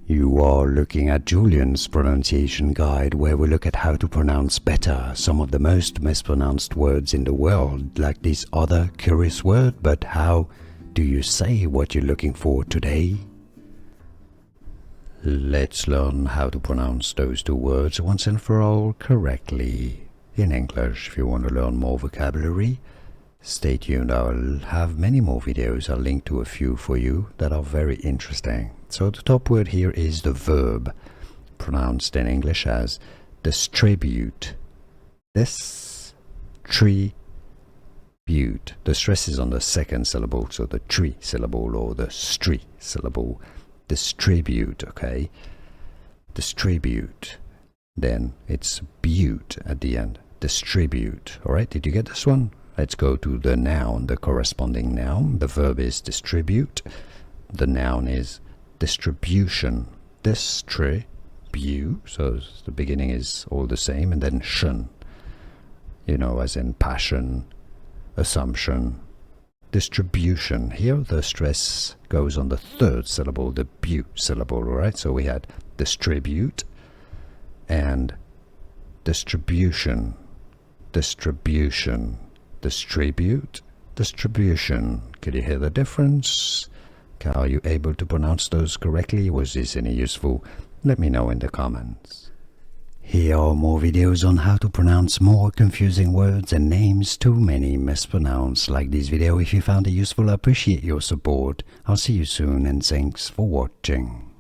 You are looking at Julian's pronunciation guide, where we look at how to pronounce better some of the most mispronounced words in the world, like this other curious word. But how do you say what you're looking for today? Let's learn how to pronounce those two words once and for all correctly in English. If you want to learn more vocabulary, stay tuned. I'll have many more videos. I'll link to a few for you that are very interesting. So the top word here is the verb, pronounced in English as distribute. Distribute. The stress is on the second syllable, so the tri syllable or the stri syllable. Distribute, okay? Distribute. Then it's butte at the end. Distribute. Alright, did you get this one? Let's go to the noun, the corresponding noun. The verb is distribute. The noun is distribution. Distribute. So the beginning is all the same, and then shun. You know, as in passion, assumption. Distribution. Here the stress goes on the third syllable, the bu syllable, right? So we had distribute and distribution. Distribution. Distribute, distribution. Could you hear the difference? Are you able to pronounce those correctly? Was this any useful? Let me know in the comments. Here are more videos on how to pronounce more confusing words and names too many mispronounced. Like this video if you found it useful. I appreciate your support. I'll see you soon, and thanks for watching.